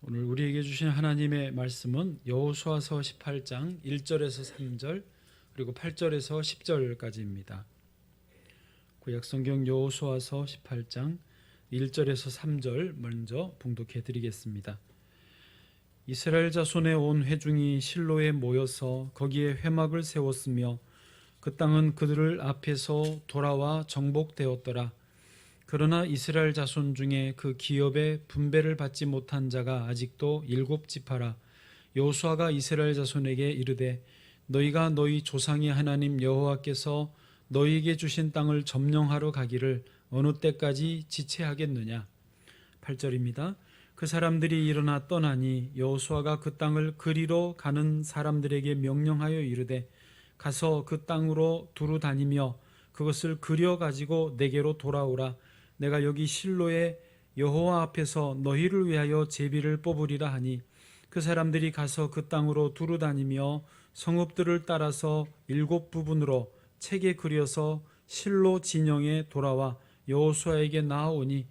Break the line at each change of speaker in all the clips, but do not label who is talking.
오늘 우리에게 주신 하나님의 말씀은 여호수아서 18장 1절에서 3절 그리고 8절에서 10절까지입니다. 구약성경 여호수아서 18장 1절에서 3절 먼저 봉독해 드리겠습니다. 이스라엘 자손의 온 회중이 실로에 모여서 거기에 회막을 세웠으며 그 땅은 그들 앞에서 돌아와 정복되었더라. 그러나 이스라엘 자손 중에 그 기업의 분배를 받지 못한 자가 아직도 7지파라. 여호수아가 이스라엘 자손에게 이르되 너희가 너희 조상의 하나님 여호와께서 너희에게 주신 땅을 점령하러 가기를 어느 때까지 지체하겠느냐. 8절입니다. 그 사람들이 일어나 떠나니 여호수아가 그 땅을 그리로 가는 사람들에게 명령하여 이르되 가서 그 땅으로 두루 다니며 그것을 그려 가지고 내게로 돌아오라. 내가 여기 실로에 여호와 앞에서 너희를 위하여 제비를 뽑으리라 하니 그 사람들이 가서 그 땅으로 두루 다니며 성읍들을 따라서 7부분으로 책에 그려서 실로 진영에 돌아와 여호수아에게 나아오니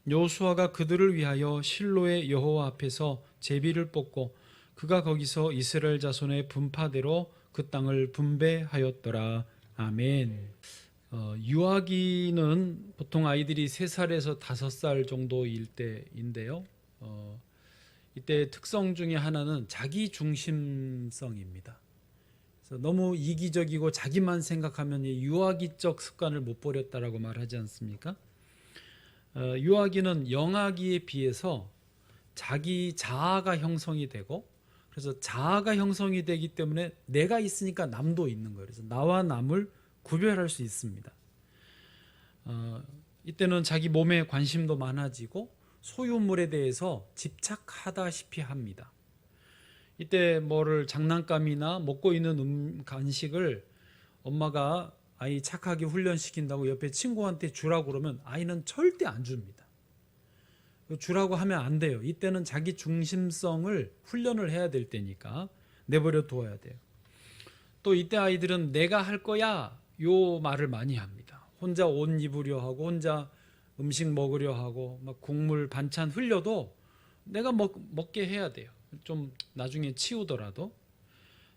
여호수아가 그들을 위하여 실로의 여호와 앞에서 제비를 뽑고 그가 거기서 이스라엘 자손의 분파대로 그 땅을 분배하였더라. 아멘. 유아기는 보통 아이들이 3살에서 5살 정도일 때인데요. 이때 특성 중에 하나는 자기 중심성입니다. 그래서 너무 이기적이고 자기만 생각하면 유아기적 습관을 못 버렸다라고 말하지 않습니까? 유아기는 영아기에 비해서 자기 자아가 형성이 되고 그래서 자아가 형성이 되기 때문에 내가 있으니까 남도 있는 거예요. 그래서 나와 남을 구별할 수 있습니다. 이때는 자기 몸에 관심도 많아지고 소유물에 대해서 집착하다시피 합니다. 이때 뭐를 장난감이나 먹고 있는 간식을 엄마가 아이 착하게 훈련시킨다고 옆에 친구한테 주라고 그러면 아이는 절대 안 줍니다. 주라고 하면 안 돼요. 이때는 자기 중심성을 훈련을 해야 될 때니까 내버려 두어야 돼요. 또 이때 아이들은 내가 할 거야 요 말을 많이 합니다. 혼자 옷 입으려 하고 혼자 음식 먹으려 하고 막 국물 반찬 흘려도 내가 먹게 해야 돼요. 좀 나중에 치우더라도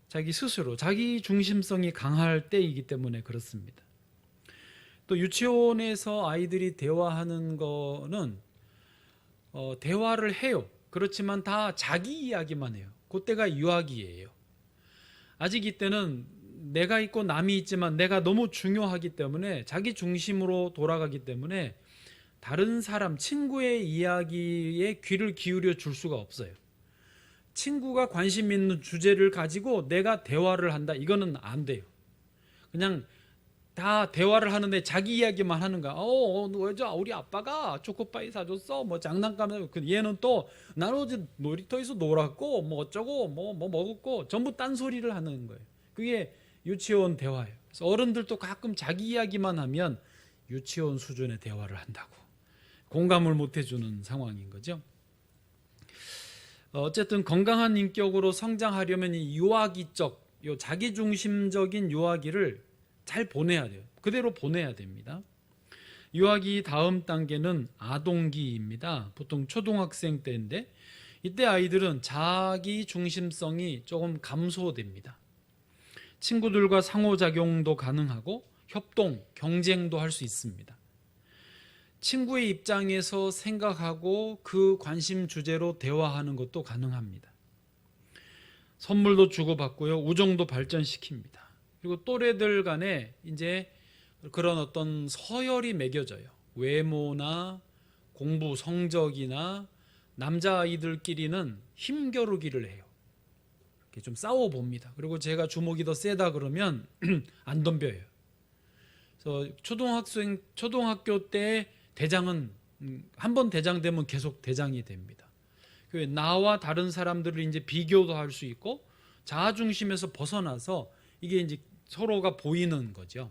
자기 스스로 자기 중심성이 강할 때이기 때문에 그렇습니다. 또 유치원에서 아이들이 대화하는 거는 대화를 해요. 그렇지만 다 자기 이야기만 해요. 그때가 유아기예요. 아직 이때는 내가 있고 남이 있지만 내가 너무 중요하기 때문에 자기 중심으로 돌아가기 때문에 다른 사람, 친구의 이야기에 귀를 기울여 줄 수가 없어요. 친구가 관심 있는 주제를 가지고 내가 대화를 한다. 이거는 안 돼요. 그냥 다 대화를 하는데 자기 이야기만 하는 거야. 우리 아빠가 초코파이 사줬어. 뭐 장난감. 얘는 또 나는 어제 놀이터에서 놀았고 뭐 어쩌고 뭐 먹었고 전부 딴소리를 하는 거예요. 그게 유치원 대화예요. 그래서 어른들도 가끔 자기 이야기만 하면 유치원 수준의 대화를 한다고 공감을 못 해주는 상황인 거죠. 어쨌든 건강한 인격으로 성장하려면 이 유아기적, 자기중심적인 유아기를 잘 보내야 돼요. 그대로 보내야 됩니다. 유아기 다음 단계는 아동기입니다. 보통 초등학생 때인데 이때 아이들은 자기 중심성이 조금 감소됩니다. 친구들과 상호작용도 가능하고 협동, 경쟁도 할 수 있습니다. 친구의 입장에서 생각하고 그 관심 주제로 대화하는 것도 가능합니다. 선물도 주고받고요. 우정도 발전시킵니다. 그리고 또래들 간에 이제 그런 어떤 서열이 매겨져요. 외모나 공부 성적이나 남자아이들끼리는 힘겨루기를 해요. 이렇게 좀 싸워봅니다. 그리고 제가 주먹이 더 세다 그러면 안 덤벼요. 그래서 초등학교 때 대장은 한 번 대장 되면 계속 대장이 됩니다. 나와 다른 사람들을 이제 비교도 할 수 있고 자아중심에서 벗어나서 이게 이제 서로가 보이는 거죠.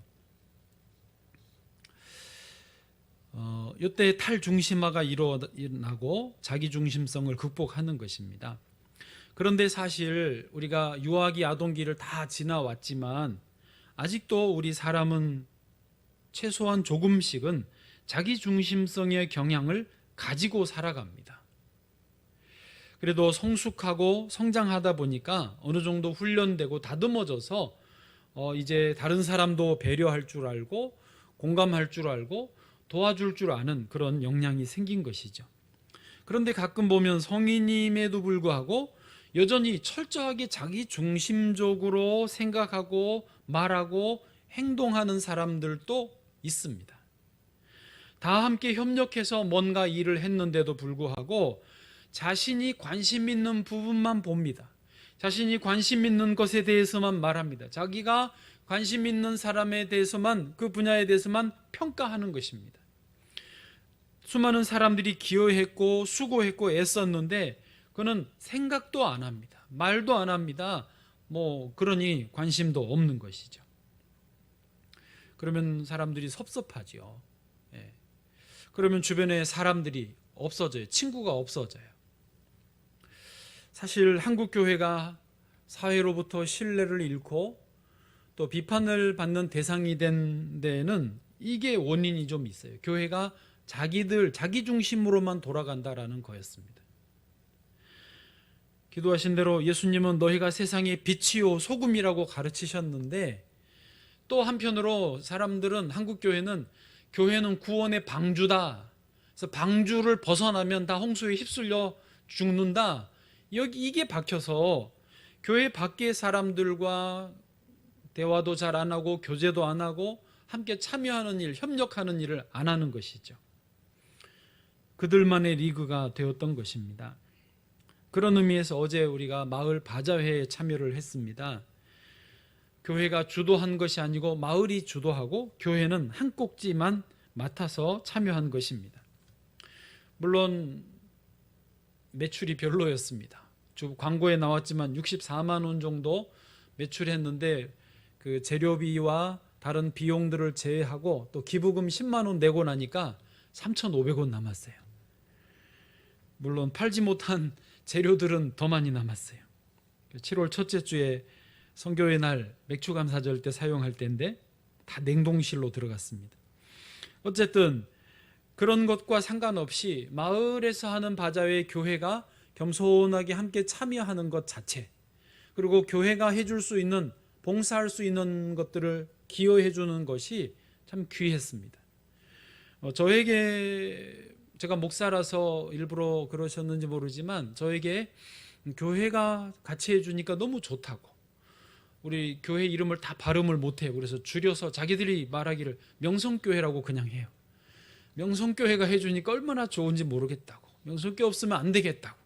이때 탈중심화가 일어나고 자기중심성을 극복하는 것입니다. 그런데 사실 우리가 유아기 아동기를 다 지나왔지만 아직도 우리 사람은 최소한 조금씩은 자기중심성의 경향을 가지고 살아갑니다. 그래도 성숙하고 성장하다 보니까 어느 정도 훈련되고 다듬어져서 이제 다른 사람도 배려할 줄 알고 공감할 줄 알고 도와줄 줄 아는 그런 역량이 생긴 것이죠. 그런데 가끔 보면 성인임에도 불구하고 여전히 철저하게 자기 중심적으로 생각하고 말하고 행동하는 사람들도 있습니다. 다 함께 협력해서 뭔가 일을 했는데도 불구하고 자신이 관심 있는 부분만 봅니다. 자신이 관심 있는 것에 대해서만 말합니다. 자기가 관심 있는 사람에 대해서만, 그 분야에 대해서만 평가하는 것입니다. 수많은 사람들이 기여했고 수고했고 애썼는데 그는 생각도 안 합니다. 말도 안 합니다. 그러니 관심도 없는 것이죠. 그러면 사람들이 섭섭하지요. 예. 그러면 주변에 사람들이 없어져요. 친구가 없어져요. 사실 한국 교회가 사회로부터 신뢰를 잃고 또 비판을 받는 대상이 된 데에는 이게 원인이 좀 있어요. 교회가 자기 중심으로만 돌아간다라는 거였습니다. 기도하신 대로 예수님은 너희가 세상의 빛이요 소금이라고 가르치셨는데, 또 한편으로 사람들은, 한국 교회는 구원의 방주다. 그래서 방주를 벗어나면 다 홍수에 휩쓸려 죽는다. 이게 박혀서 교회 밖의 사람들과 대화도 잘 안 하고 교제도 안 하고 함께 참여하는 일, 협력하는 일을 안 하는 것이죠. 그들만의 리그가 되었던 것입니다. 그런 의미에서 어제 우리가 마을 바자회에 참여를 했습니다. 교회가 주도한 것이 아니고 마을이 주도하고 교회는 한 꼭지만 맡아서 참여한 것입니다. 물론 매출이 별로였습니다. 광고에 나왔지만 64만 원 정도 매출했는데 그 재료비와 다른 비용들을 제외하고 또 기부금 10만 원 내고 나니까 3,500원 남았어요. 물론 팔지 못한 재료들은 더 많이 남았어요. 7월 첫째 주에 선교의 날 맥주 감사절 때 사용할 때인데 다 냉동실로 들어갔습니다. 어쨌든 그런 것과 상관없이 마을에서 하는 바자회, 교회가 겸손하게 함께 참여하는 것 자체, 그리고 교회가 해줄 수 있는, 봉사할 수 있는 것들을 기여해 주는 것이 참 귀했습니다. 저에게, 제가 목사라서 일부러 그러셨는지 모르지만 저에게 교회가 같이 해주니까 너무 좋다고, 우리 교회 이름을 다 발음을 못해요. 그래서 줄여서 자기들이 말하기를 명성교회라고 그냥 해요. 명성교회가 해주니까 얼마나 좋은지 모르겠다고, 명성교회 없으면 안 되겠다고,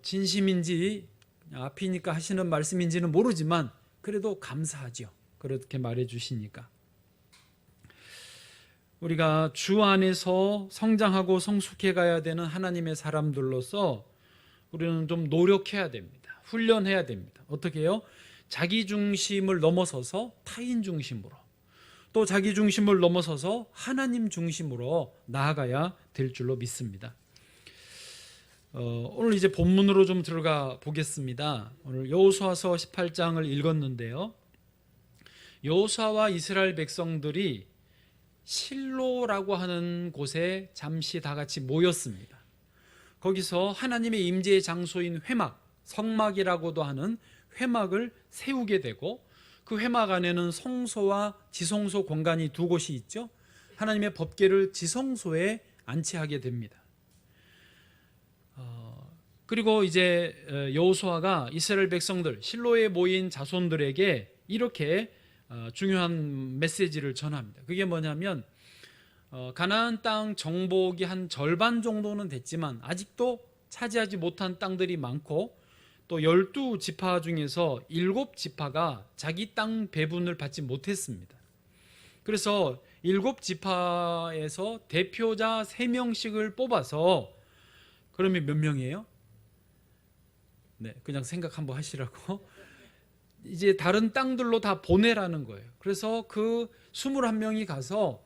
진심인지 앞이니까 하시는 말씀인지는 모르지만 그래도 감사하죠. 그렇게 말해 주시니까. 우리가 주 안에서 성장하고 성숙해 가야 되는 하나님의 사람들로서 우리는 좀 노력해야 됩니다. 훈련해야 됩니다. 어떻게 해요? 자기 중심을 넘어서서 타인 중심으로, 또 자기 중심을 넘어서서 하나님 중심으로 나아가야 될 줄로 믿습니다. 오늘 이제 본문으로 좀 들어가 보겠습니다. 오늘 여호수아서 18장을 읽었는데요. 여호수아와 이스라엘 백성들이 실로라고 하는 곳에 잠시 다 같이 모였습니다. 거기서 하나님의 임재의 장소인 회막, 성막이라고도 하는 회막을 세우게 되고, 그 회막 안에는 성소와 지성소 공간이 두 곳이 있죠. 하나님의 법궤를 지성소에 안치하게 됩니다. 그리고 이제 여호수아가 이스라엘 백성들, 실로에 모인 자손들에게 이렇게 중요한 메시지를 전합니다. 그게 뭐냐면 가나안 땅 정복이 한 절반 정도는 됐지만 아직도 차지하지 못한 땅들이 많고, 또 12지파 중에서 7지파가 자기 땅 배분을 받지 못했습니다. 그래서 7지파에서 대표자 3명씩을 뽑아서, 그러면 몇 명이에요? 네, 그냥 생각 한번 하시라고. 이제 다른 땅들로 다 보내라는 거예요. 그래서 그 21명이 가서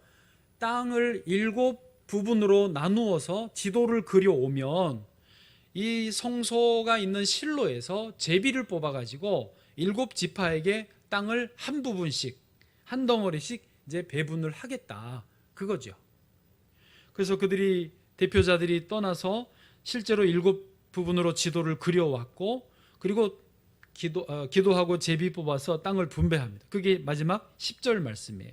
땅을 7부분으로 나누어서 지도를 그려오면 이 성소가 있는 실로에서 제비를 뽑아가지고 7지파에게 땅을 한 부분씩, 한 덩어리씩 이제 배분을 하겠다, 그거죠. 그래서 그들이, 대표자들이 떠나서 실제로 부분으로 지도를 그려왔고, 그리고 기도하고 제비 뽑아서 땅을 분배합니다. 그게 마지막 10절 말씀이에요.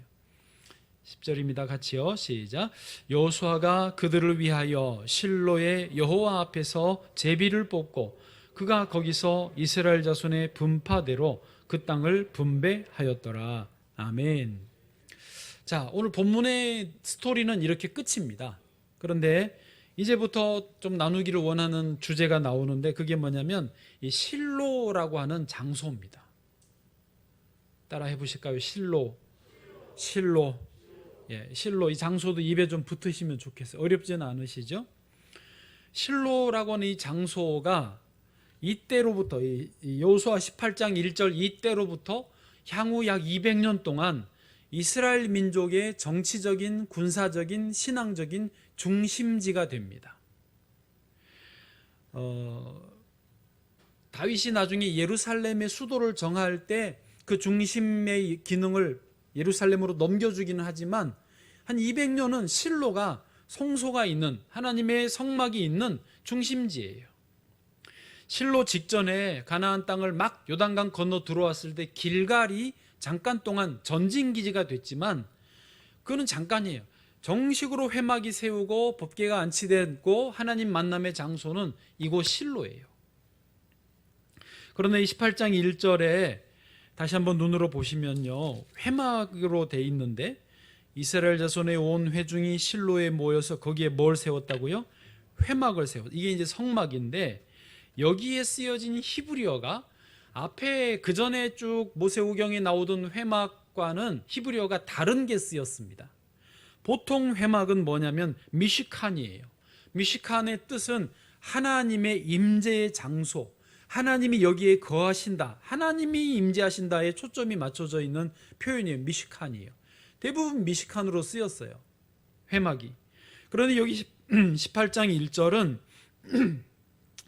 10절입니다. 같이요. 시작. 여호수아가 그들을 위하여 실로의 여호와 앞에서 제비를 뽑고 그가 거기서 이스라엘 자손의 분파대로 그 땅을 분배하였더라. 아멘. 자, 오늘 본문의 스토리는 이렇게 끝입니다. 그런데 이제부터 좀 나누기를 원하는 주제가 나오는데, 그게 뭐냐면 이 실로라고 하는 장소입니다. 따라 해보실까요? 실로. 예, 실로. 이 장소도 입에 좀 붙으시면 좋겠어요. 어렵지는 않으시죠? 실로라고 하는 이 장소가 이때로부터, 이 여호수아 18장 1절 이때로부터 향후 약 200년 동안 이스라엘 민족의 정치적인, 군사적인, 신앙적인 중심지가 됩니다. 다윗이 나중에 예루살렘의 수도를 정할 때 그 중심의 기능을 예루살렘으로 넘겨주기는 하지만 한 200년은 실로가 성소가 있는, 하나님의 성막이 있는 중심지예요. 실로 직전에 가나안 땅을 막 요단강 건너 들어왔을 때 길갈이 잠깐 동안 전진기지가 됐지만 그거는 잠깐이에요. 정식으로 회막이 세우고 법궤가 안치되고 하나님 만남의 장소는 이곳 실로예요. 그런데 이 18장 1절에 다시 한번 눈으로 보시면요, 회막으로 돼 있는데 이스라엘 자손의 온 회중이 실로에 모여서 거기에 뭘 세웠다고요? 회막을 세웠어요. 이게 이제 성막인데 여기에 쓰여진 히브리어가 앞에 그 전에 쭉 모세오경에 나오던 회막과는 히브리어가 다른 게 쓰였습니다. 보통 회막은 뭐냐면 미시칸이에요. 미시칸의 뜻은 하나님의 임재의 장소, 하나님이 여기에 거하신다, 하나님이 임재하신다에 초점이 맞춰져 있는 표현이에요. 미시칸이에요. 대부분 미시칸으로 쓰였어요, 회막이. 그런데 여기 18장 1절은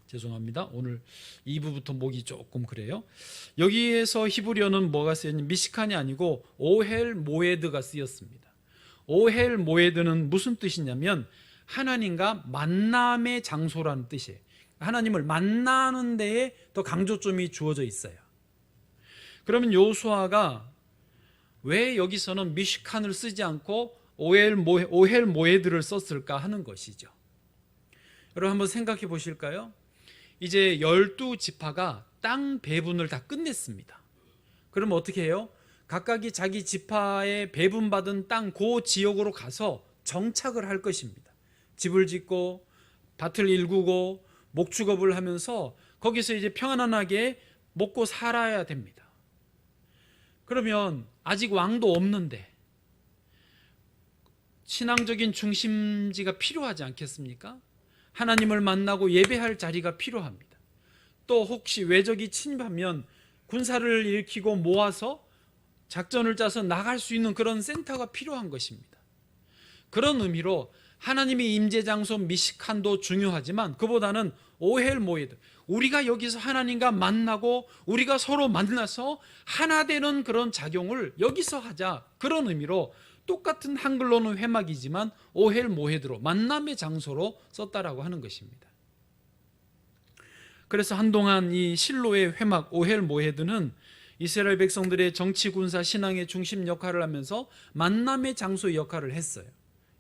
죄송합니다. 오늘 2부부터 목이 조금 그래요. 여기에서 히브리어는 뭐가 쓰였냐면 미시칸이 아니고 오헬 모에드가 쓰였습니다. 오헬 모에드는 무슨 뜻이냐면 하나님과 만남의 장소라는 뜻이에요. 하나님을 만나는 데에 더 강조점이 주어져 있어요. 그러면 여호수아가 왜 여기서는 미시칸을 쓰지 않고 오헬 모에드를 썼을까 하는 것이죠. 여러분 한번 생각해 보실까요? 이제 12지파가 땅 배분을 다 끝냈습니다. 그럼 어떻게 해요? 각각이 자기 지파에 배분받은 땅 그 지역으로 가서 정착을 할 것입니다. 집을 짓고 밭을 일구고 목축업을 하면서 거기서 이제 평안하게 먹고 살아야 됩니다. 그러면 아직 왕도 없는데 신앙적인 중심지가 필요하지 않겠습니까? 하나님을 만나고 예배할 자리가 필요합니다. 또 혹시 외적이 침입하면 군사를 일으키고 모아서 작전을 짜서 나갈 수 있는 그런 센터가 필요한 것입니다. 그런 의미로 하나님의 임재 장소 미시칸도 중요하지만 그보다는 오헬 모에드, 우리가 여기서 하나님과 만나고 우리가 서로 만나서 하나 되는 그런 작용을 여기서 하자, 그런 의미로 똑같은 한글로는 회막이지만 오헬 모헤드로 만남의 장소로 썼다라고 하는 것입니다. 그래서 한동안 이 실로의 회막 오헬 모헤드는 이스라엘 백성들의 정치, 군사, 신앙의 중심 역할을 하면서 만남의 장소의 역할을 했어요.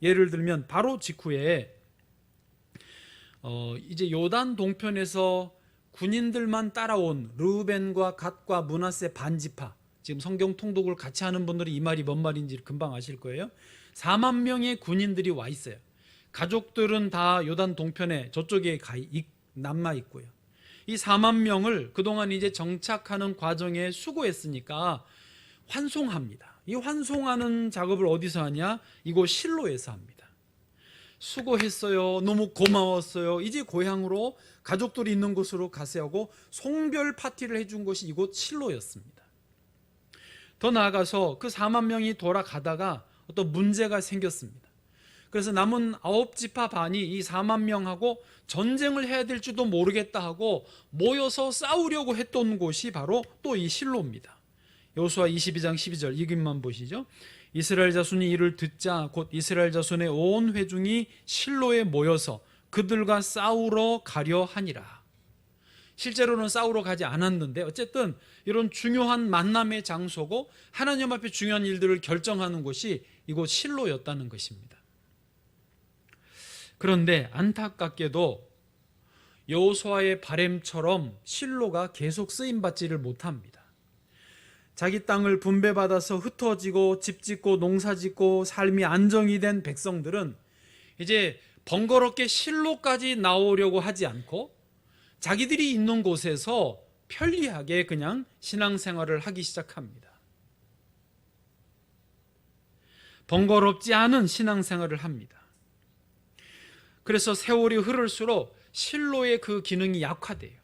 예를 들면 바로 직후에 이제 요단 동편에서 군인들만 따라온 르우벤과 갓과 므낫세 반지파, 지금 성경 통독을 같이 하는 분들이 이 말이 뭔 말인지 금방 아실 거예요. 4만 명의 군인들이 와 있어요. 가족들은 다 요단 동편에 저쪽에 남아 있고요. 이 4만 명을 그동안 이제 정착하는 과정에 수고했으니까 환송합니다. 이 환송하는 작업을 어디서 하냐? 이곳 실로에서 합니다. 수고했어요. 너무 고마웠어요. 이제 고향으로 가족들이 있는 곳으로 가세요 하고 송별 파티를 해준 곳이 이곳 실로였습니다. 더 나아가서 그 4만 명이 돌아가다가 어떤 문제가 생겼습니다. 그래서 남은 9지파 반이 이 4만 명하고 전쟁을 해야 될지도 모르겠다 하고 모여서 싸우려고 했던 곳이 바로 또 이 실로입니다. 여호수아 22장 12절 이것만 보시죠. 이스라엘 자손이 이를 듣자 곧 이스라엘 자손의 온 회중이 실로에 모여서 그들과 싸우러 가려 하니라. 실제로는 싸우러 가지 않았는데 어쨌든 이런 중요한 만남의 장소고 하나님 앞에 중요한 일들을 결정하는 곳이 이곳 실로였다는 것입니다. 그런데 안타깝게도 여호수아의 바램처럼 실로가 계속 쓰임받지를 못합니다. 자기 땅을 분배받아서 흩어지고 집 짓고 농사 짓고 삶이 안정이 된 백성들은 이제 번거롭게 실로까지 나오려고 하지 않고 자기들이 있는 곳에서 편리하게 그냥 신앙생활을 하기 시작합니다. 번거롭지 않은 신앙생활을 합니다. 그래서 세월이 흐를수록 실로의 그 기능이 약화돼요.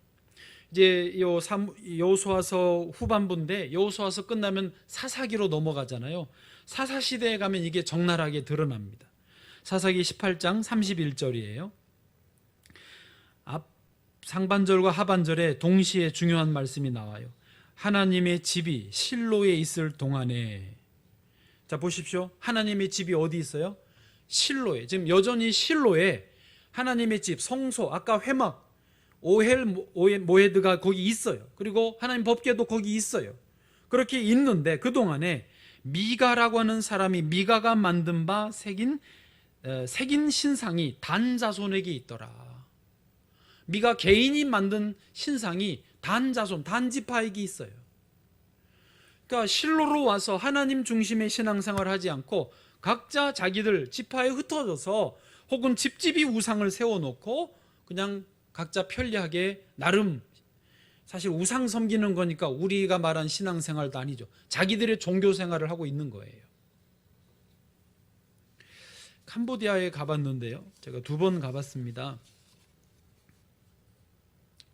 이제 여호수아서 후반부인데 여호수아서 끝나면 사사기로 넘어가잖아요. 사사시대에 가면 이게 적나라하게 드러납니다. 사사기 18장 31절이에요. 앞 상반절과 하반절에 동시에 중요한 말씀이 나와요. 하나님의 집이 실로에 있을 동안에, 자 보십시오. 하나님의 집이 어디 있어요? 실로에. 지금 여전히 실로에 하나님의 집, 성소, 아까 회막, 오헬 모헤드가 거기 있어요. 그리고 하나님 법궤도 거기 있어요. 그렇게 있는데 그동안에 미가라고 하는 사람이 미가가 만든 바 새긴 신상이 단 자손에게 있더라. 미가 개인이 만든 신상이 단 자손, 단 지파에게 있어요. 그러니까 실로로 와서 하나님 중심의 신앙생활을 하지 않고 각자 자기들 지파에 흩어져서 혹은 집집이 우상을 세워놓고 그냥 각자 편리하게 나름, 사실 우상 섬기는 거니까 우리가 말한 신앙생활도 아니죠. 자기들의 종교생활을 하고 있는 거예요. 캄보디아에 가봤는데요. 제가 2번 가봤습니다.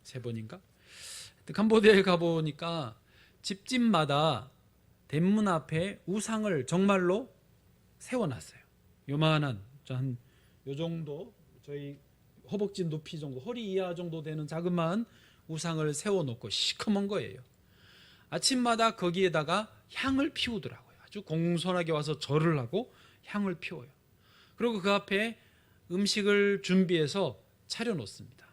3번인가? 캄보디아에 가보니까 집집마다 대문 앞에 우상을 정말로 세워놨어요. 요만한 한 요 정도, 저희 허벅지 높이 정도, 허리 이하 정도 되는 자그마한 우상을 세워놓고 시커먼 거예요. 아침마다 거기에다가 향을 피우더라고요. 아주 공손하게 와서 절을 하고 향을 피워요. 그리고 그 앞에 음식을 준비해서 차려놓습니다.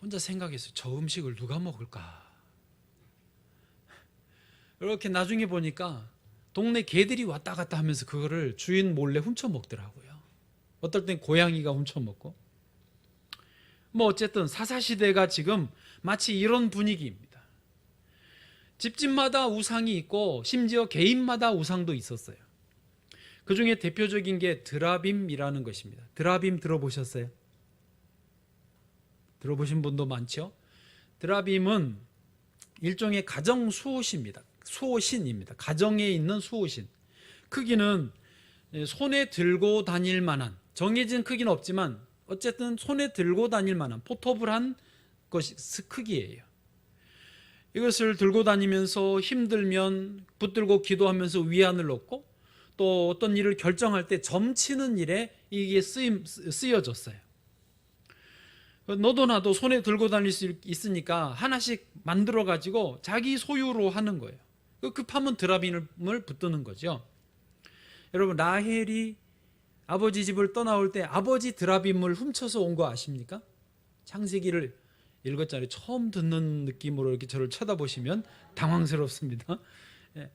혼자 생각했어요. 저 음식을 누가 먹을까? 이렇게 나중에 보니까 동네 개들이 왔다 갔다 하면서 그거를 주인 몰래 훔쳐 먹더라고요. 어떨 땐 고양이가 훔쳐 먹고. 뭐 어쨌든 사사시대가 지금 마치 이런 분위기입니다. 집집마다 우상이 있고 심지어 개인마다 우상도 있었어요. 그 중에 대표적인 게 드라빔이라는 것입니다. 드라빔 들어보셨어요? 들어보신 분도 많죠? 드라빔은 일종의 가정 수호신입니다. 수호신입니다. 가정에 있는 수호신. 크기는 손에 들고 다닐 만한, 정해진 크기는 없지만 어쨌든 손에 들고 다닐 만한 포터블한 것이 크기예요. 이것을 들고 다니면서 힘들면 붙들고 기도하면서 위안을 얻고 또 어떤 일을 결정할 때 점치는 일에 이게 쓰여졌어요. 너도 나도 손에 들고 다닐 수 있으니까 하나씩 만들어 가지고 자기 소유로 하는 거예요. 급하면 드라빔을 붙드는 거죠. 여러분, 라헬이 아버지 집을 떠나올 때 아버지 드라빔을 훔쳐서 온 거 아십니까? 창세기를 읽었잖아요. 처음 듣는 느낌으로 이렇게 저를 쳐다보시면 당황스럽습니다. 예.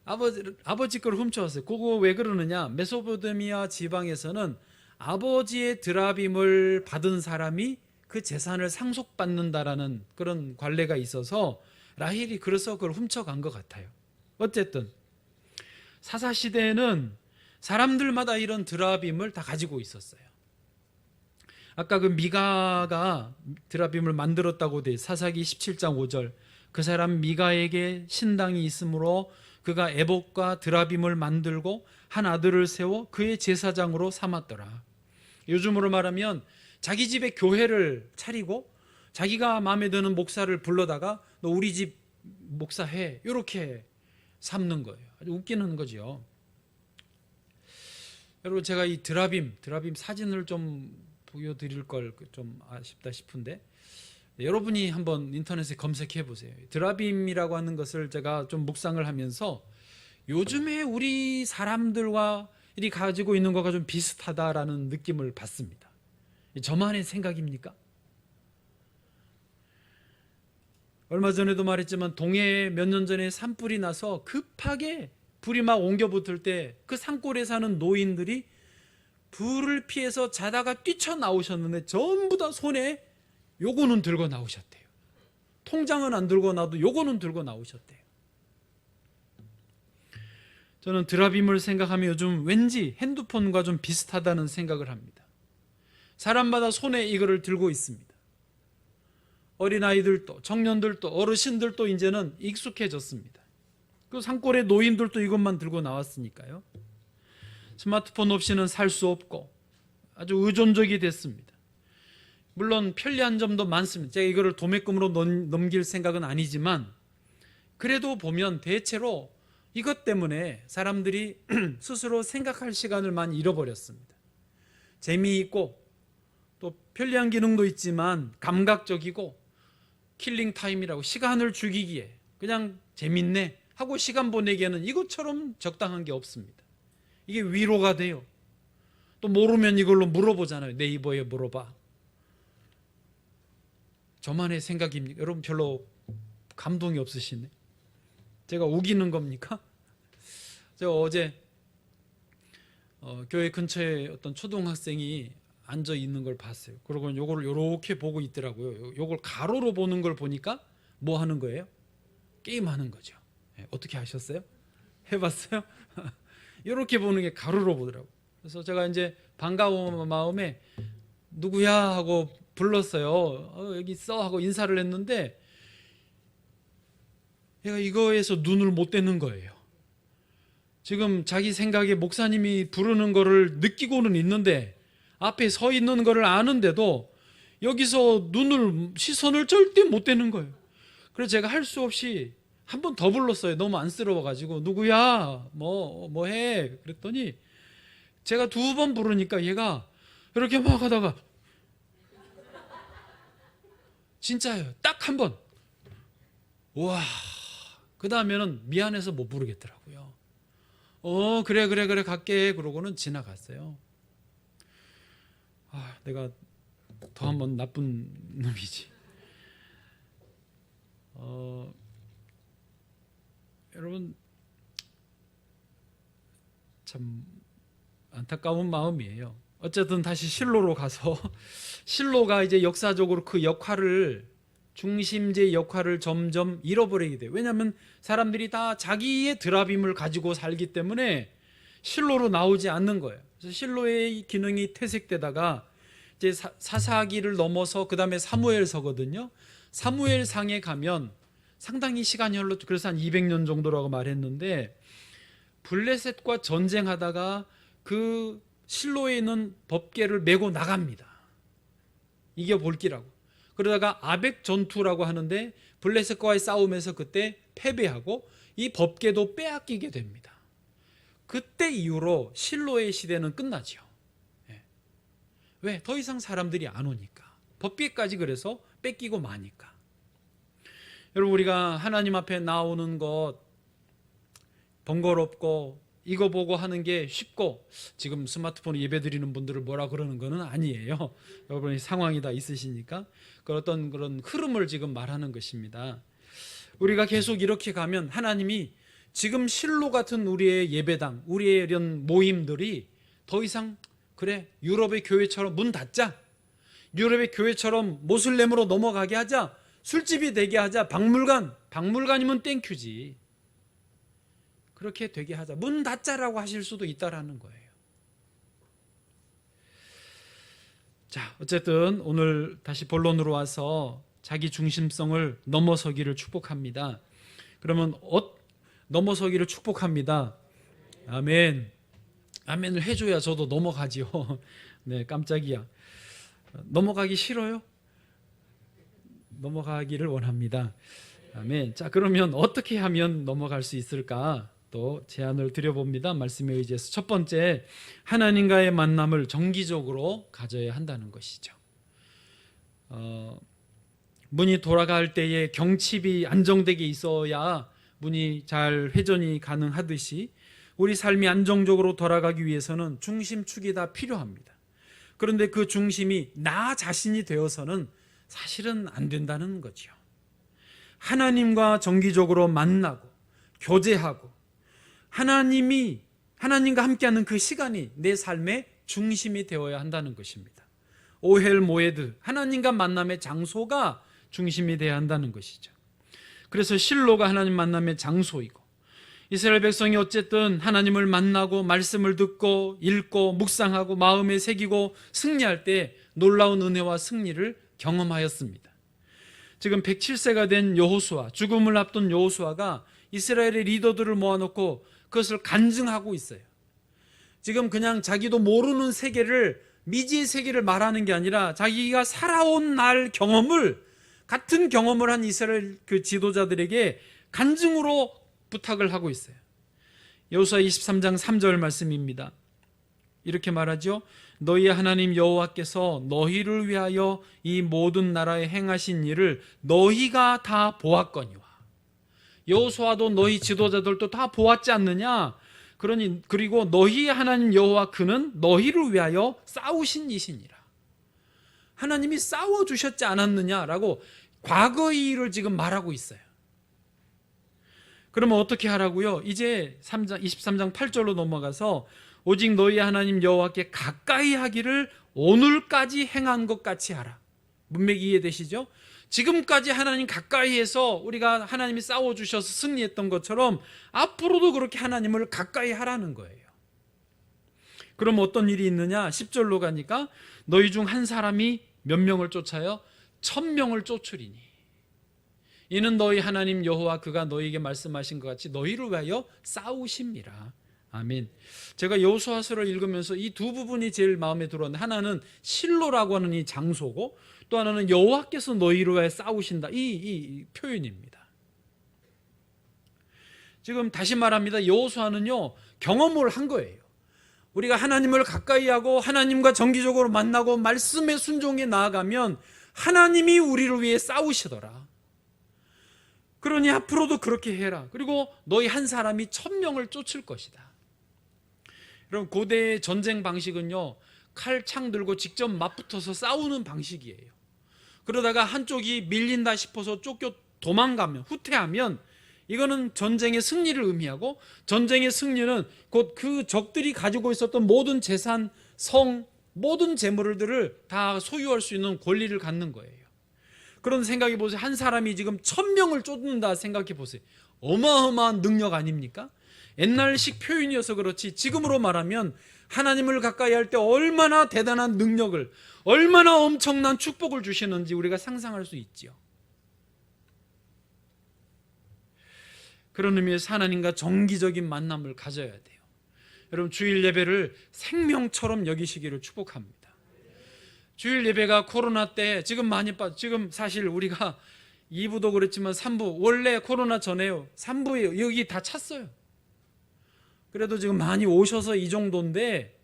아버지 걸 훔쳐왔어요. 그거 왜 그러느냐? 메소포타미아 지방에서는 아버지의 드라빔을 받은 사람이 그 재산을 상속받는다라는 그런 관례가 있어서 라헬이 그래서 그걸 훔쳐간 것 같아요. 어쨌든 사사시대에는 사람들마다 이런 드라빔을 다 가지고 있었어요. 아까 그 미가가 드라빔을 만들었다고 돼 사사기 17장 5절, 그 사람 미가에게 신당이 있으므로 그가 에봇과 드라빔을 만들고 한 아들을 세워 그의 제사장으로 삼았더라. 요즘으로 말하면 자기 집에 교회를 차리고 자기가 마음에 드는 목사를 불러다가 너 우리 집 목사해, 이렇게 삼는 거예요. 아주 웃기는 거죠. 여러분, 제가 이 드라빔 사진을 좀 보여드릴 걸 좀 아쉽다 싶은데 여러분이 한번 인터넷에 검색해 보세요. 드라빔이라고 하는 것을 제가 좀 묵상을 하면서 요즘에 우리 사람들과 가지고 있는 것과 좀 비슷하다라는 느낌을 받습니다. 저만의 생각입니까? 얼마 전에도 말했지만 동해에 몇 년 전에 산불이 나서 급하게 불이 막 옮겨 붙을 때 그 산골에 사는 노인들이 불을 피해서 자다가 뛰쳐나오셨는데 전부 다 손에 요거는 들고 나오셨대요. 통장은 안 들고 나도 요거는 들고 나오셨대요. 저는 드라빔을 생각하면 요즘 왠지 핸드폰과 좀 비슷하다는 생각을 합니다. 사람마다 손에 이거를 들고 있습니다. 어린아이들도 청년들도 어르신들도 이제는 익숙해졌습니다. 그 산골의 노인들도 이것만 들고 나왔으니까요. 스마트폰 없이는 살 수 없고 아주 의존적이 됐습니다. 물론 편리한 점도 많습니다. 제가 이거를 도매금으로 넘길 생각은 아니지만 그래도 보면 대체로 이것 때문에 사람들이 스스로 생각할 시간을 많이 잃어버렸습니다. 재미있고 또 편리한 기능도 있지만 감각적이고 킬링 타임이라고 시간을 죽이기에 그냥 재밌네 하고 시간 보내기에는 이것처럼 적당한 게 없습니다. 이게 위로가 돼요. 또 모르면 이걸로 물어보잖아요. 네이버에 물어봐. 저만의 생각입니까? 여러분 별로 감동이 없으시네. 제가 우기는 겁니까? 제가 어제 교회 근처에 어떤 초등학생이 앉아 있는 걸 봤어요. 그러고 요거를 요렇게 보고 있더라고요. 요걸 가로로 보는 걸 보니까 뭐 하는 거예요? 게임하는 거죠. 어떻게 하셨어요? 해봤어요? 이렇게 보는 게 가로로 보더라고요. 그래서 제가 이제 반가운 마음에 누구야 하고 불렀어요. 여기 있어 하고 인사를 했는데 얘가 이거에서 눈을 못 떼는 거예요. 지금 자기 생각에 목사님이 부르는 거를 느끼고는 있는데 앞에 서 있는 거를 아는데도 여기서 시선을 절대 못 떼는 거예요. 그래서 제가 할 수 없이 한 번 더 불렀어요. 너무 안쓰러워가지고 누구야 뭐 해 그랬더니 제가 2번 부르니까 얘가 이렇게 막 하다가 진짜예요. 딱 한 번. 와, 그 다음에는 미안해서 못 부르겠더라고요. 그래 갈게 그러고는 지나갔어요. 내가 더 한 번 나쁜 놈이지. 여러분 참 안타까운 마음이에요. 어쨌든 다시 실로로 가서 실로가 이제 역사적으로 그 역할을 중심제 역할을 점점 잃어버리게 돼요. 왜냐하면 사람들이 다 자기의 드라빔을 가지고 살기 때문에 실로로 나오지 않는 거예요. 그래서 실로의 기능이 퇴색되다가 이제 사사기를 넘어서 그 다음에 사무엘서거든요. 사무엘상에 가면 상당히 시간이 흘렀죠. 그래서 한 200년 정도라고 말했는데 블레셋과 전쟁하다가 그 실로에 있는 법궤를 메고 나갑니다. 이겨볼기라고. 그러다가 아벡 전투라고 하는데 블레셋과의 싸움에서 그때 패배하고 이 법궤도 빼앗기게 됩니다. 그때 이후로 실로의 시대는 끝나죠. 왜? 더 이상 사람들이 안 오니까. 법궤까지 그래서 뺏기고 마니까. 여러분 우리가 하나님 앞에 나오는 것 번거롭고 이거 보고 하는 게 쉽고 지금 스마트폰 예배 드리는 분들을 뭐라 그러는 거는 아니에요. 여러분이 상황이 다 있으시니까 어떤 그런 흐름을 지금 말하는 것입니다. 우리가 계속 이렇게 가면 하나님이 지금 실로 같은 우리의 예배당, 우리의 이런 모임들이 더 이상 그래 유럽의 교회처럼 문 닫자. 유럽의 교회처럼 모슬렘으로 넘어가게 하자. 술집이 되게 하자. 박물관이면 땡큐지. 그렇게 되게 하자. 문 닫자라고 하실 수도 있다라는 거예요. 자, 어쨌든 오늘 다시 본론으로 와서 자기 중심성을 넘어서기를 축복합니다. 그러면 넘어서기를 축복합니다. 아멘. 아멘을 해줘야 저도 넘어가지요. 네, 깜짝이야. 넘어가기 싫어요? 넘어가기를 원합니다. 아멘. 자, 그러면 어떻게 하면 넘어갈 수 있을까? 또 제안을 드려봅니다. 말씀에 의지해서 첫 번째, 하나님과의 만남을 정기적으로 가져야 한다는 것이죠. 문이 돌아갈 때에 경칩이 안정되게 있어야 문이 잘 회전이 가능하듯이 우리 삶이 안정적으로 돌아가기 위해서는 중심축이 다 필요합니다. 그런데 그 중심이 나 자신이 되어서는 사실은 안 된다는 거죠. 하나님과 정기적으로 만나고 교제하고 하나님과 함께하는 그 시간이 내 삶의 중심이 되어야 한다는 것입니다. 오헬 모에드, 하나님과 만남의 장소가 중심이 되어야 한다는 것이죠. 그래서 실로가 하나님 만남의 장소이고, 이스라엘 백성이 어쨌든 하나님을 만나고 말씀을 듣고 읽고 묵상하고 마음에 새기고 승리할 때 놀라운 은혜와 승리를 경험하였습니다. 지금 107세가 된 여호수아, 죽음을 앞둔 여호수아가 이스라엘의 리더들을 모아놓고 그것을 간증하고 있어요. 지금 그냥 자기도 모르는 세계를, 미지의 세계를 말하는 게 아니라 자기가 살아온 날 경험을, 같은 경험을 한 이스라엘 그 지도자들에게 간증으로 부탁을 하고 있어요. 여호수아 23장 3절 말씀입니다. 이렇게 말하죠. 너희의 하나님 여호와께서 너희를 위하여 이 모든 나라에 행하신 일을 너희가 다 보았거니와. 여호수아도 너희 지도자들도 다 보았지 않느냐? 그리고 너희의 하나님 여호와 그는 너희를 위하여 싸우신 이시니라. 하나님이 싸워주셨지 않았느냐라고 과거의 일을 지금 말하고 있어요. 그러면 어떻게 하라고요? 이제 23장 8절로 넘어가서 오직 너희의 하나님 여호와께 가까이 하기를 오늘까지 행한 것 같이 하라. 문맥이 이해되시죠? 지금까지 하나님 가까이에서 우리가 하나님이 싸워주셔서 승리했던 것처럼 앞으로도 그렇게 하나님을 가까이 하라는 거예요. 그럼 어떤 일이 있느냐? 10절로 가니까 너희 중 한 사람이 몇 명을 쫓아요? 1000명을 쫓으리니 이는 너희 하나님 여호와 그가 너희에게 말씀하신 것 같이 너희를 위하여 싸우심이라. 아멘. 제가 여호수아서를 읽으면서 이 두 부분이 제일 마음에 들었는데, 하나는 실로라고 하는 이 장소고 또 하나는 여호와께서 너희를 위하여 싸우신다, 이 표현입니다. 지금 다시 말합니다. 여호수아는요 경험을 한 거예요. 우리가 하나님을 가까이 하고 하나님과 정기적으로 만나고 말씀에 순종해 나아가면 하나님이 우리를 위해 싸우시더라. 그러니 앞으로도 그렇게 해라. 그리고 너희 한 사람이 1000명을 쫓을 것이다. 여러분, 고대의 전쟁 방식은요 칼, 창 들고 직접 맞붙어서 싸우는 방식이에요. 그러다가 한쪽이 밀린다 싶어서 쫓겨 도망가면, 후퇴하면 이거는 전쟁의 승리를 의미하고, 전쟁의 승리는 곧 그 적들이 가지고 있었던 모든 재산, 성, 모든 재물들을 다 소유할 수 있는 권리를 갖는 거예요. 그런 생각해 보세요. 한 사람이 지금 1000명을 쫓는다 생각해 보세요. 어마어마한 능력 아닙니까? 옛날식 표현이어서 그렇지 지금으로 말하면 하나님을 가까이 할 때 얼마나 대단한 능력을, 얼마나 엄청난 축복을 주시는지 우리가 상상할 수 있지요. 그런 의미에서 하나님과 정기적인 만남을 가져야 돼요. 여러분, 주일 예배를 생명처럼 여기시기를 축복합니다. 주일 예배가 코로나 때 지금 많이 지금 사실 우리가 2부도 그랬지만 3부, 원래 코로나 전에요 3부에 여기 다 찼어요. 그래도 지금 많이 오셔서 이 정도인데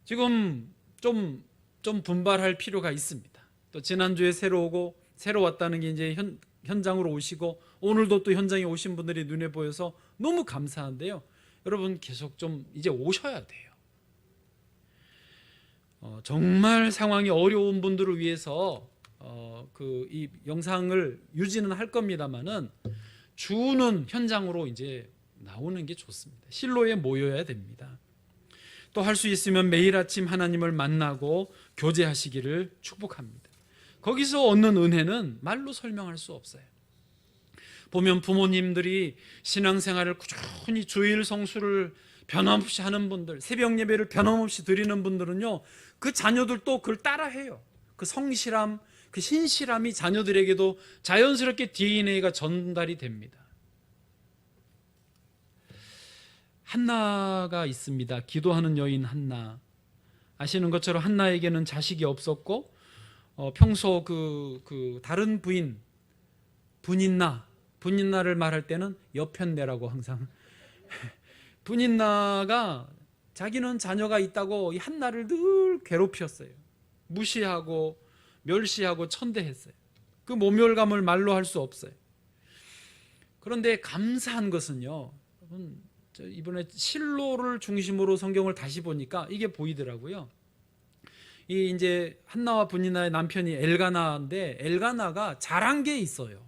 지금 좀 분발할 필요가 있습니다. 또 지난주에 새로 왔다는 게 이제 현장으로 오시고, 오늘도 또 현장에 오신 분들이 눈에 보여서 너무 감사한데요. 여러분 계속 좀 이제 오셔야 돼요. 정말 상황이 어려운 분들을 위해서 이 영상을 유지는 할 겁니다만은 주는 현장으로 이제 나오는 게 좋습니다. 실로에 모여야 됩니다. 또 할 수 있으면 매일 아침 하나님을 만나고 교제하시기를 축복합니다. 거기서 얻는 은혜는 말로 설명할 수 없어요. 보면 부모님들이 신앙생활을 꾸준히 주일 성수를 변함없이 하는 분들, 새벽 예배를 변함없이 드리는 분들은요, 그 자녀들도 그걸 따라해요. 그 성실함, 그 신실함이 자녀들에게도 자연스럽게 DNA가 전달이 됩니다. 한나가 있습니다. 기도하는 여인 한나. 아시는 것처럼 한나에게는 자식이 없었고, 평소 그 다른 분인나를 말할 때는 여편네라고 항상 분인나가 자기는 자녀가 있다고 이 한나를 늘 괴롭혔어요. 무시하고 멸시하고 천대했어요. 그 모멸감을 말로 할 수 없어요. 그런데 감사한 것은요, 이번에 실로를 중심으로 성경을 다시 보니까 이게 보이더라고요. 이 이제 한나와 분인나의 남편이 엘가나인데, 엘가나가 잘한 게 있어요.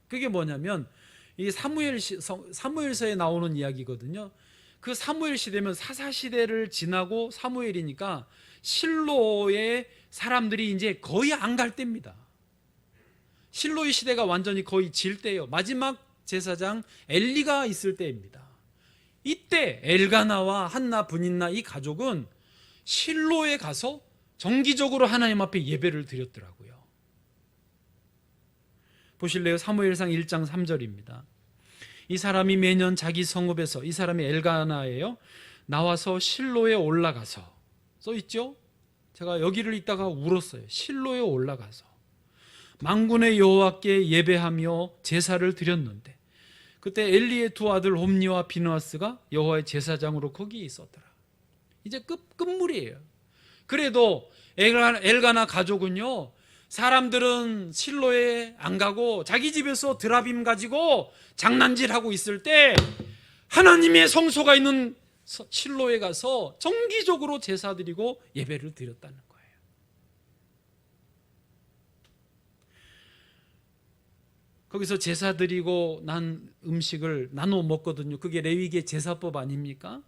그게 뭐냐면 이 사무엘서에 나오는 이야기거든요. 그 사무엘 시대면 사사 시대를 지나고 사무엘이니까 실로의 사람들이 이제 거의 안 갈 때입니다. 실로의 시대가 완전히 거의 질 때예요. 마지막 제사장 엘리가 있을 때입니다. 이때 엘가나와 한나 분인나 이 가족은 실로에 가서 정기적으로 하나님 앞에 예배를 드렸더라고요. 보실래요? 사무엘상 1장 3절입니다. 이 사람이 매년 자기 성읍에서, 이 사람이 엘가나예요, 나와서 실로에 올라가서, 써있죠? 제가 여기를 읽다가 울었어요. 실로에 올라가서 만군의 여호와께 예배하며 제사를 드렸는데, 그때 엘리의 두 아들 홈니와 비느하스가 여호와의 제사장으로 거기 있었더라. 이제 끝물이에요. 그래도 엘가나 가족은요, 사람들은 실로에 안 가고 자기 집에서 드라빔 가지고 장난질하고 있을 때 하나님의 성소가 있는 실로에 가서 정기적으로 제사 드리고 예배를 드렸다는 거예요. 거기서 제사 드리고 난 음식을 나눠 먹거든요. 그게 레위기의 제사법 아닙니까?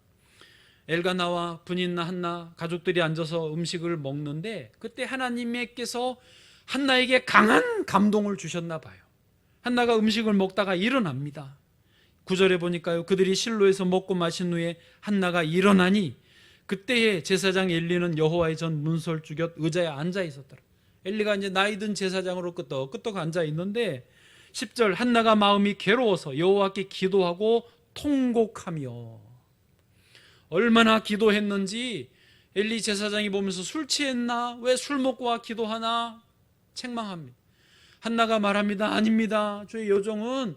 엘가나와 분인나 한나 가족들이 앉아서 음식을 먹는데, 그때 하나님께서 한나에게 강한 감동을 주셨나 봐요. 한나가 음식을 먹다가 일어납니다. 9절에 보니까요, 그들이 실로에서 먹고 마신 후에 한나가 일어나니 그때에 제사장 엘리는 여호와의 전 문설주곁 의자에 앉아 있었더라. 엘리가 이제 나이든 제사장으로 끄떡끄떡 앉아 있는데, 10절, 한나가 마음이 괴로워서 여호와께 기도하고 통곡하며. 얼마나 기도했는지 엘리 제사장이 보면서 술 취했나? 왜 술 먹고 와 기도하나? 책망합니다. 한나가 말합니다. 아닙니다. 저희 여종은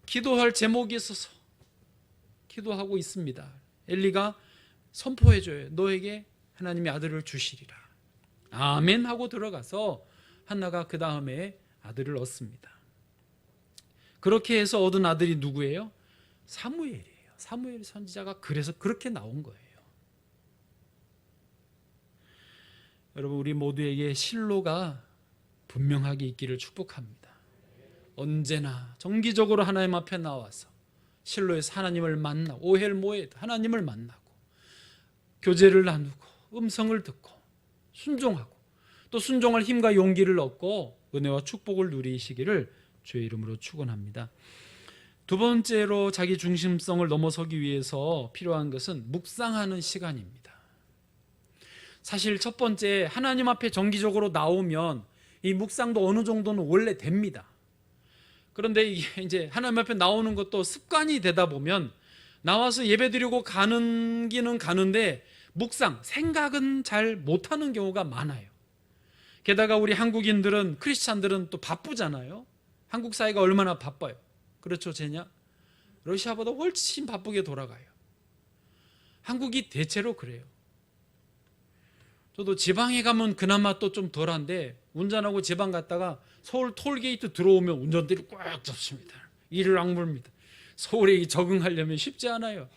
기도할 제목이 있어서 기도하고 있습니다. 엘리가 선포해줘요. 너에게 하나님의 아들을 주시리라. 아멘 하고 들어가서 한나가 그 다음에 아들을 얻습니다. 그렇게 해서 얻은 아들이 누구예요? 사무엘이에요. 사무엘 선지자가 그래서 그렇게 나온 거예요. 여러분, 우리 모두에게 실로가 분명하게 있기를 축복합니다. 언제나 정기적으로 하나님 앞에 나와서 실로에서 하나님을 만나고, 오헬 모에 하나님을 만나고 교제를 나누고 음성을 듣고 순종하고, 또 순종할 힘과 용기를 얻고 은혜와 축복을 누리시기를 주의 이름으로 축원합니다. 두 번째로 자기 중심성을 넘어서기 위해서 필요한 것은 묵상하는 시간입니다. 사실 첫 번째, 하나님 앞에 정기적으로 나오면 이 묵상도 어느 정도는 원래 됩니다. 그런데 이게 이제 하나님 앞에 나오는 것도 습관이 되다 보면 나와서 예배드리고 가는 기는 가는데 묵상, 생각은 잘 못하는 경우가 많아요. 게다가 우리 한국인들은, 크리스찬들은 또 바쁘잖아요. 한국 사회가 얼마나 바빠요. 그렇죠, 제냐? 러시아보다 훨씬 바쁘게 돌아가요. 한국이 대체로 그래요. 저도 지방에 가면 그나마 또 좀 덜한데, 운전하고 지방 갔다가 서울 톨게이트 들어오면 운전대를 꽉 잡습니다. 이를 악물입니다. 서울에 적응하려면 쉽지 않아요.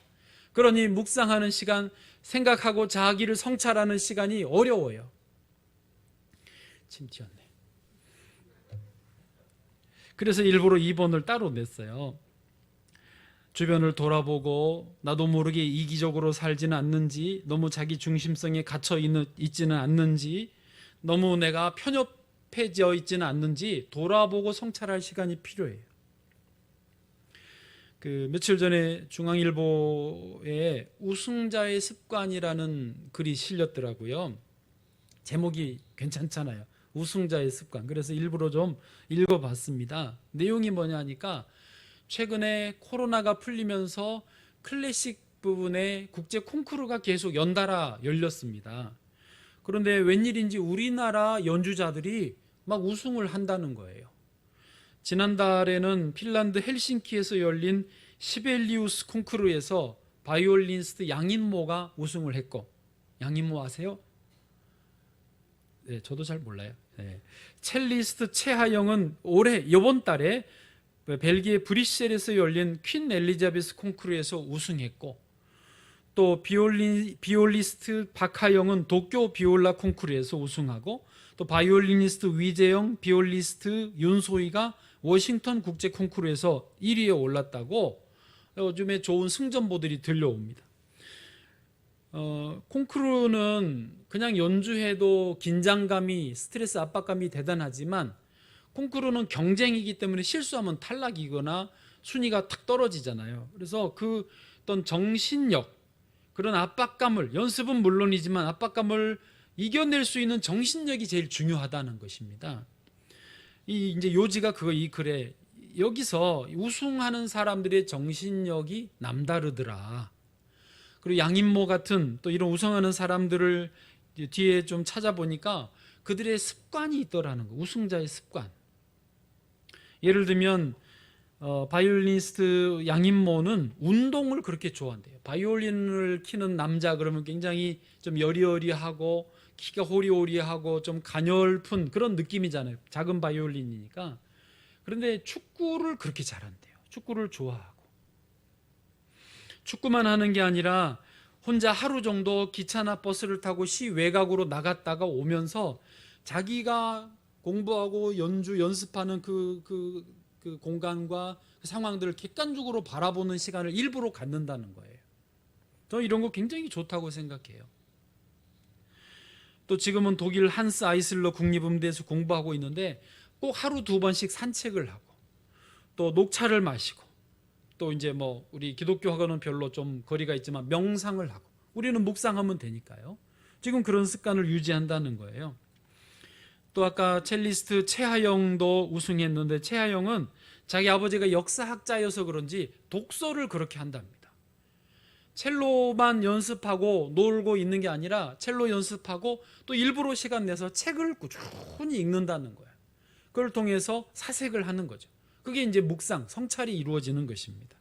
그러니 묵상하는 시간, 생각하고 자기를 성찰하는 시간이 어려워요. 침 튀었네. 그래서 일부러 2번을 따로 냈어요. 주변을 돌아보고 나도 모르게 이기적으로 살지는 않는지, 너무 자기 중심성에 갇혀 있지는 않는지, 너무 내가 편협해져 있지는 않는지 돌아보고 성찰할 시간이 필요해요. 며칠 전에 중앙일보에 우승자의 습관이라는 글이 실렸더라고요. 제목이 괜찮잖아요. 우승자의 습관. 그래서 일부러 좀 읽어봤습니다. 내용이 뭐냐 하니까, 최근에 코로나가 풀리면서 클래식 부분에 국제 콩쿠르가 계속 연달아 열렸습니다. 그런데 웬일인지 우리나라 연주자들이 막 우승을 한다는 거예요. 지난달에는 핀란드 헬싱키에서 열린 시벨리우스 콩쿠르에서 바이올리니스트 양인모가 우승을 했고, 양인모 아세요? 네, 저도 잘 몰라요. 네. 첼리스트 최하영은 이번 달에 벨기에 브뤼셀에서 열린 퀸 엘리자베스 콩쿠르에서 우승했고, 또 비올리스트 박하영은 도쿄 비올라 콩쿠르에서 우승하고, 또 바이올리니스트 위재영, 비올리스트 윤소희가 워싱턴 국제 콩쿠르에서 1위에 올랐다고 요즘에 좋은 승전보들이 들려옵니다. 콩쿠르는 그냥 연주해도 긴장감이, 스트레스 압박감이 대단하지만 콩쿠르는 경쟁이기 때문에 실수하면 탈락이거나 순위가 탁 떨어지잖아요. 그래서 그 어떤 정신력, 그런 압박감을, 연습은 물론이지만 압박감을 이겨낼 수 있는 정신력이 제일 중요하다는 것입니다. 이제 요지가 이 글에 여기서 우승하는 사람들의 정신력이 남다르더라. 그리고 양인모 같은 또 이런 우승하는 사람들을 뒤에 좀 찾아보니까 그들의 습관이 있더라는 거. 우승자의 습관. 예를 들면 바이올리니스트 양인모는 운동을 그렇게 좋아한대요. 바이올린을 키는 남자 그러면 굉장히 좀 여리여리하고 키가 호리호리하고 좀 가냘픈 그런 느낌이잖아요. 작은 바이올린이니까. 그런데 축구를 그렇게 잘한대요. 축구를 좋아하고. 축구만 하는 게 아니라 혼자 하루 정도 기차나 버스를 타고 시 외곽으로 나갔다가 오면서 자기가 공부하고 연습하는 그 공간과 그 상황들을 객관적으로 바라보는 시간을 일부러 갖는다는 거예요. 저는 이런 거 굉장히 좋다고 생각해요. 또 지금은 독일 한스 아이슬러 국립음대에서 공부하고 있는데 꼭 하루 2번씩 산책을 하고 또 녹차를 마시고 또 이제 우리 기독교하고는 별로 좀 거리가 있지만 명상을 하고, 우리는 묵상하면 되니까요. 지금 그런 습관을 유지한다는 거예요. 또 아까 첼리스트 최하영도 우승했는데 최하영은 자기 아버지가 역사학자여서 그런지 독서를 그렇게 한답니다. 첼로만 연습하고 놀고 있는 게 아니라 첼로 연습하고 또 일부러 시간 내서 책을 꾸준히 읽는다는 거예요. 그걸 통해서 사색을 하는 거죠. 그게 이제 묵상, 성찰이 이루어지는 것입니다.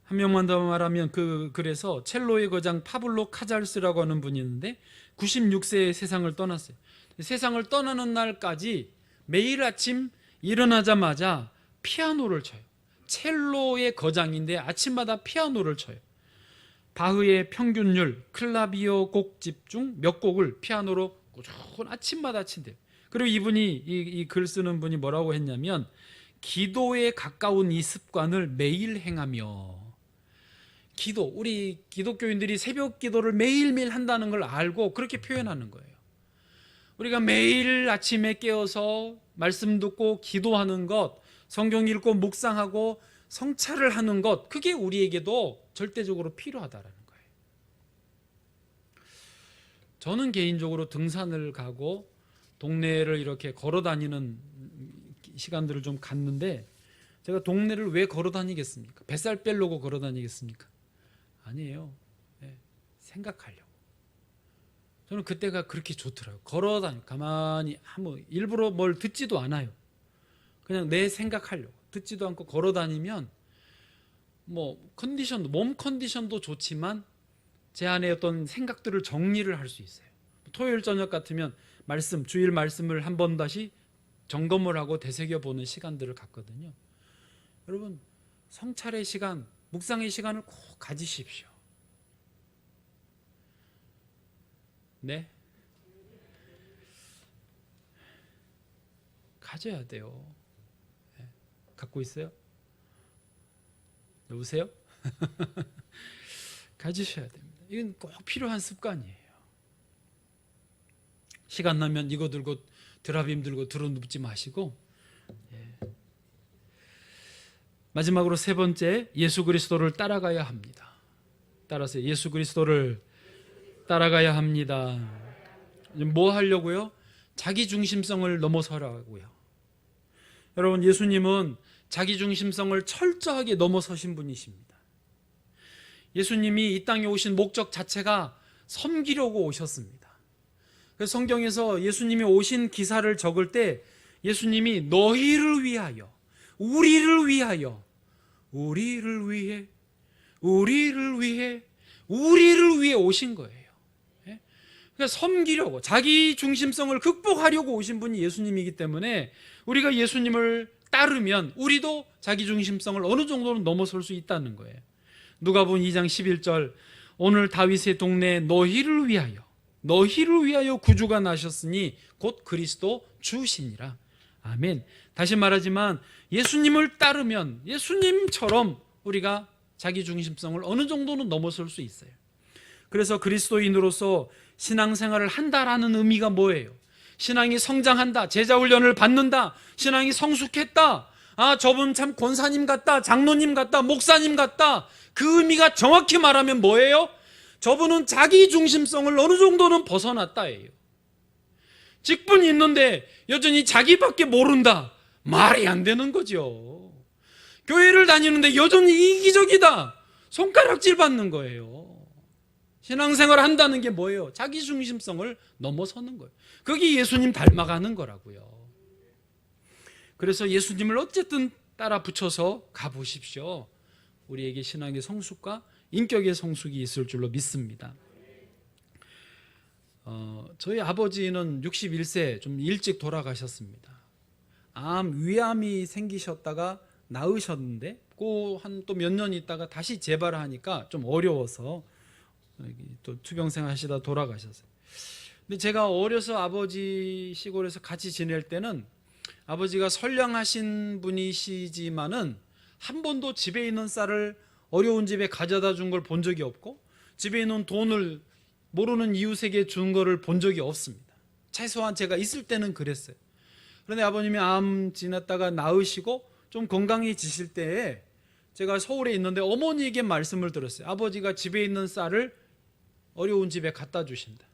한 명만 더 말하면 그래서 첼로의 거장 파블로 카잘스라고 하는 분이 있는데 96세에 세상을 떠났어요. 세상을 떠나는 날까지 매일 아침 일어나자마자 피아노를 쳐요. 첼로의 거장인데 아침마다 피아노를 쳐요. 바흐의 평균율, 클라비오 곡집 중 몇 곡을 피아노로 꾸준히 아침마다 친대요. 그리고 이분이 이 글 쓰는 분이 뭐라고 했냐면 기도에 가까운 이 습관을 매일 행하며, 기도, 우리 기독교인들이 새벽 기도를 매일매일 한다는 걸 알고 그렇게 표현하는 거예요. 우리가 매일 아침에 깨어서 말씀 듣고 기도하는 것, 성경 읽고 묵상하고 성찰을 하는 것, 그게 우리에게도 절대적으로 필요하다라는 거예요. 저는 개인적으로 등산을 가고 동네를 이렇게 걸어 다니는 시간들을 좀 갖는데, 제가 동네를 왜 걸어 다니겠습니까? 뱃살 빼려고 걸어 다니겠습니까? 아니에요. 네, 생각하려고. 저는 그때가 그렇게 좋더라고요. 걸어 다니고 가만히 일부러 뭘 듣지도 않아요. 그냥 내 생각하려고. 듣지도 않고 걸어 다니면 몸 컨디션도 좋지만 제 안에 어떤 생각들을 정리를 할 수 있어요. 토요일 저녁 같으면 주일 말씀을 한 번 다시 점검을 하고 되새겨보는 시간들을 갖거든요. 여러분, 성찰의 시간, 묵상의 시간을 꼭 가지십시오. 네? 가져야 돼요. 네. 갖고 있어요? 여보세요? 가지셔야 됩니다. 이건 꼭 필요한 습관이에요. 시간 나면 이거 들고 드라빔 들고 들어눕지 마시고. 마지막으로 세 번째, 예수 그리스도를 따라가야 합니다. 따라서 예수 그리스도를 따라가야 합니다. 뭐 하려고요? 자기 중심성을 넘어서라고요. 여러분, 예수님은 자기 중심성을 철저하게 넘어서신 분이십니다. 예수님이 이 땅에 오신 목적 자체가 섬기려고 오셨습니다. 그래서 성경에서 예수님이 오신 기사를 적을 때 예수님이 너희를 위하여, 우리를 위하여, 우리를 위해 오신 거예요. 그러니까 섬기려고, 자기 중심성을 극복하려고 오신 분이 예수님이기 때문에 우리가 예수님을 따르면 우리도 자기 중심성을 어느 정도는 넘어설 수 있다는 거예요. 누가복음 2장 11절, 오늘 다윗의 동네에 너희를 위하여 구주가 나셨으니 곧 그리스도 주시니라. 아멘. 다시 말하지만 예수님을 따르면 예수님처럼 우리가 자기 중심성을 어느 정도는 넘어설 수 있어요. 그래서 그리스도인으로서 신앙생활을 한다라는 의미가 뭐예요? 신앙이 성장한다, 제자훈련을 받는다, 신앙이 성숙했다, 저분 참 권사님 같다, 장로님 같다, 목사님 같다. 그 의미가 정확히 말하면 뭐예요? 저분은 자기 중심성을 어느 정도는 벗어났다예요. 직분이 있는데 여전히 자기밖에 모른다. 말이 안 되는 거죠. 교회를 다니는데 여전히 이기적이다. 손가락질 받는 거예요. 신앙생활 한다는 게 뭐예요? 자기 중심성을 넘어서는 거예요. 그게 예수님 닮아가는 거라고요. 그래서 예수님을 어쨌든 따라 붙여서 가보십시오. 우리에게 신앙의 성숙과 인격의 성숙이 있을 줄로 믿습니다. 저희 아버지는 61세 좀 일찍 돌아가셨습니다. 위암이 생기셨다가 나으셨는데 한 또 몇 년 있다가 다시 재발하니까 좀 어려워서 또 투병생 하시다 돌아가셨어요. 근데 제가 어려서 아버지 시골에서 같이 지낼 때는 아버지가 선량하신 분이시지만은 한 번도 집에 있는 쌀을 어려운 집에 가져다 준 걸 본 적이 없고 집에 있는 돈을 모르는 이웃에게 준 거를 본 적이 없습니다. 최소한 제가 있을 때는 그랬어요. 그런데 아버님이 암 지났다가 나으시고 좀 건강해지실 때에 제가 서울에 있는데 어머니에게 말씀을 들었어요. 아버지가 집에 있는 쌀을 어려운 집에 갖다 주신다.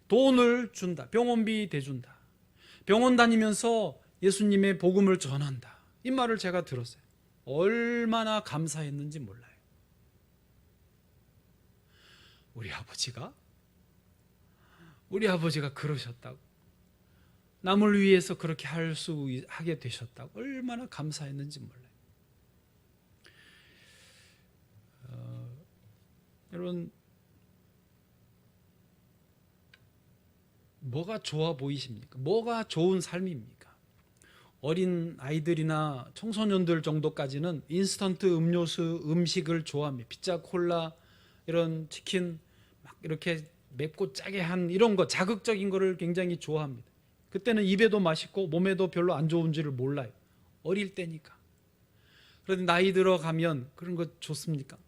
돈을 준다. 병원비 대준다. 병원 다니면서 예수님의 복음을 전한다. 이 말을 제가 들었어요. 얼마나 감사했는지 몰라요. 우리 아버지가 그러셨다고, 남을 위해서 그렇게 하게 되셨다고 얼마나 감사했는지 몰라요. 여러분, 뭐가 좋아 보이십니까? 뭐가 좋은 삶입니까? 어린 아이들이나 청소년들 정도까지는 인스턴트 음식을 좋아합니다. 피자, 콜라, 이런 치킨 막 이렇게 맵고 짜게 한 이런 거, 자극적인 거를 굉장히 좋아합니다. 그때는 입에도 맛있고 몸에도 별로 안 좋은지를 몰라요. 어릴 때니까. 그런데 나이 들어가면 그런 거 좋습니까?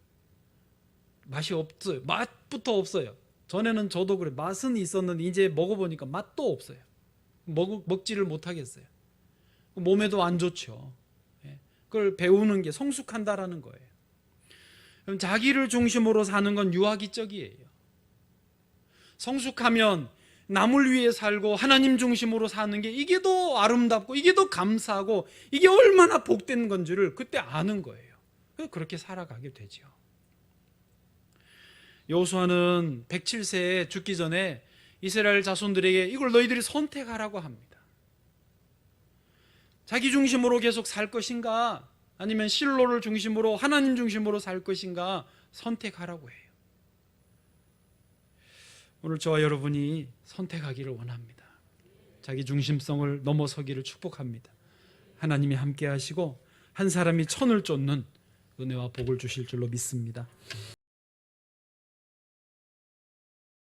맛이 없어요. 맛부터 없어요. 전에는 저도 그래. 맛은 있었는데 이제 먹어보니까 맛도 없어요. 먹지를 못하겠어요. 몸에도 안 좋죠. 그걸 배우는 게 성숙한다라는 거예요. 그럼 자기를 중심으로 사는 건 유아기적이에요. 성숙하면 남을 위해 살고 하나님 중심으로 사는 게 이게 더 아름답고 이게 더 감사하고 이게 얼마나 복된 건지를 그때 아는 거예요. 그렇게 살아가게 되죠. 여호수아는 107세에 죽기 전에 이스라엘 자손들에게 이걸 너희들이 선택하라고 합니다. 자기 중심으로 계속 살 것인가, 아니면 실로를 중심으로 하나님 중심으로 살 것인가 선택하라고 해요. 오늘 저와 여러분이 선택하기를 원합니다. 자기 중심성을 넘어서기를 축복합니다. 하나님이 함께 하시고 한 사람이 천을 쫓는 은혜와 복을 주실 줄로 믿습니다.